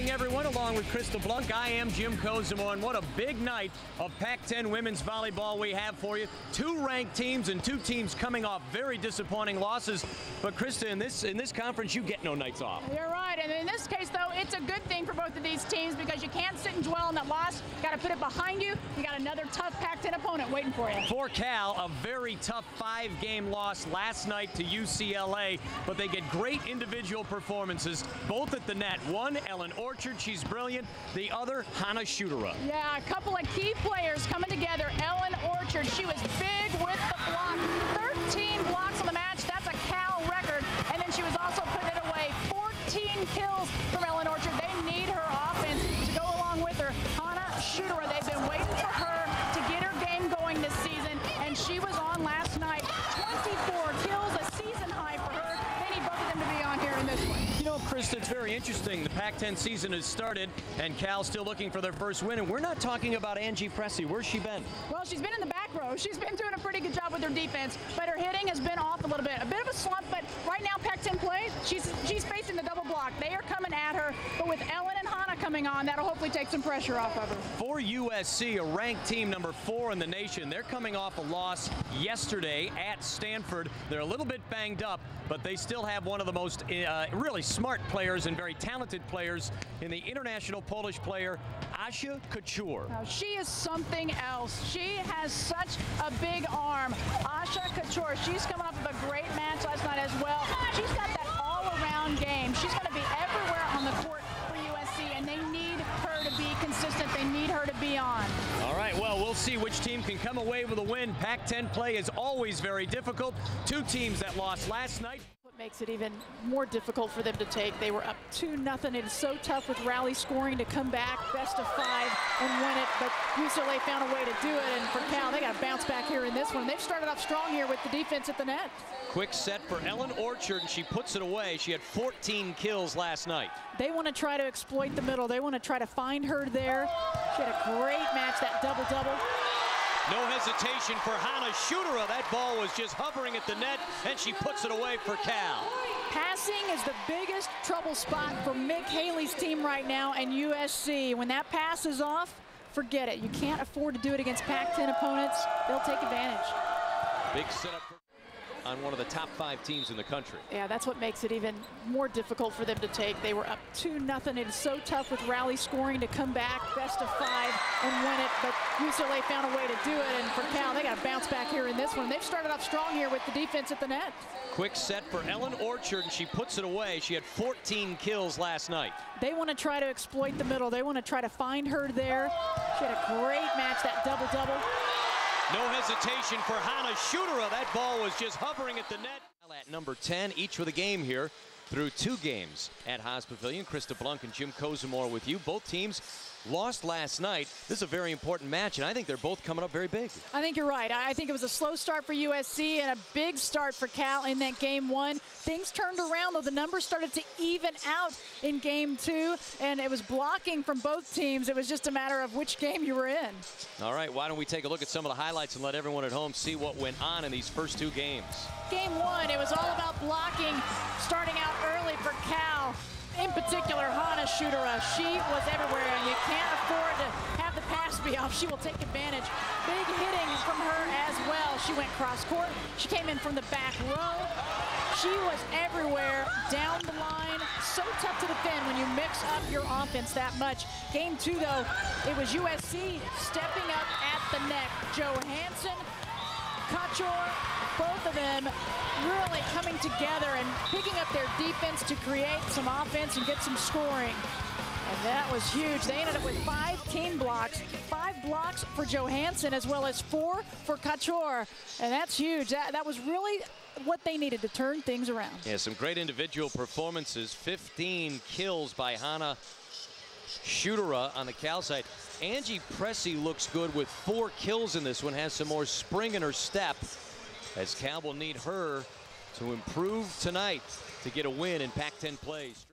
morning, everyone. Along with Krista Blunk, I am Jim Kozimor, and what a big night of Pac-10 women's volleyball we have for you. Two ranked teams and two teams coming off very disappointing losses. But Krista, in this conference, you get no nights off. You're right, and in this case, though, it's a good thing for both of these teams because you can't sit and dwell on that loss. You got to put it behind you. You got another tough Pac-10 opponent waiting for you. For Cal, a very tough 5-game loss last night to UCLA, but they get great individual performances, both at the net. One, Ellen Orchard, she's brilliant. The other, Hannah Schuterer. Yeah, a couple of key players coming together. Ellen Orchard, she was big with the block. 13 blocks on the match, that's a Cal record. And then she was also putting it away. 14 kills from Ellen Orchard. They need her offense to go along with her. Hannah Schuterer, they've been waiting for her to get her game going this season, and she was on last night. 24 kills, a season high for her. They need both of them to be on here in this one. You know, Krista, it's very interesting. The Pac-10 season has started, and Cal's still looking for their first win. And we're not talking about Angie Pressey. Where's she been? Well, she's been in the back row. She's been doing a pretty good job with her defense, but her hitting has been off a little bit. A bit of a slump, but right now, Pac-10 play, she's facing the double block. They are coming at her, but with Ellen and Hannah coming on, that'll hopefully take some pressure off of her. For USC, a ranked team number 4 in the nation, they're coming off a loss yesterday at Stanford. They're a little bit banged up, but they still have one of the most really smart players and very talented players in the international Polish player, Asha Couture. Now, she is something else. She has such a big arm. Asha Couture, she's coming off of a great match last night as well. She's got that all-around game. She's going to be everywhere on the court for USC, and they need her to be consistent. They need her to be on. All right, well, we'll see which team can come away with a win. Pac-10 play is always very difficult. Two teams that lost last night. What makes it even more difficult for them to take. They were up 2-0. It is so tough with rally scoring to come back, best of 5, and win it. But UCLA found a way to do it, and for Cal, they got to bounce back here in this one. They've started off strong here with the defense at the net. Quick set for Ellen Orchard, and she puts it away. She had 14 kills last night. They want to try to exploit the middle. They want to try to find her there. She had a great match, that double-double. No hesitation for Hannah Schuterer. That ball was just hovering at the net, and she puts it away for Cal. Passing is the biggest trouble spot for Mick Haley's team right now, and USC. When that pass is off, forget it. You can't afford to do it against Pac-10 opponents. They'll take advantage. Big setup on one of the top 5 teams in the country. Yeah, that's what makes it even more difficult for them to take. They were up 2-0. It is so tough with rally scoring to come back, best of 5, and win it. But UCLA found a way to do it, and for Cal, they got to bounce back here in this one. They've started off strong here with the defense at the net. Quick set for Ellen Orchard, and she puts it away. She had 14 kills last night. They want to try to exploit the middle. They want to try to find her there. She had a great match, that double-double. No hesitation for Hannah Schuterer. That ball was just hovering at the net. At number 10, each with a game here through 2 games at Haas Pavilion. Krista Blunk and Jim Kozimor with you. Both teams lost last night. This is a very important match, and I think they're both coming up very big. I think you're right. I think it was a slow start for USC and a big start for Cal in that game 1. Things turned around, though. The numbers started to even out in game 2, and it was blocking from both teams. It was just a matter of which game you were in. All right, why don't we take a look at some of the highlights and let everyone at home see what went on in these first 2 games. Game 1, it was all about blocking, starting out early for Cal. In particular, Hannah Schuterer, she was everywhere, and you can't afford to have the pass be off. She will take advantage. Big hitting from her as well. She went cross court. She came in from the back row. She was everywhere down the line. So tough to defend when you mix up your offense that much. Game 2, though, it was USC stepping up at the net. Johansson, Couture, both of them really coming together and picking up their defense to create some offense and get some scoring. And that was huge. They ended up with 5 team blocks, 5 blocks for Johansson as well as 4 for Couture. And that's huge. That was really what they needed to turn things around. Yeah, some great individual performances. 15 kills by Hannah Schuterer on the Cal side. Angie Pressey looks good with 4 kills in this one, has some more spring in her step, as Cal will need her to improve tonight to get a win in Pac-10 plays.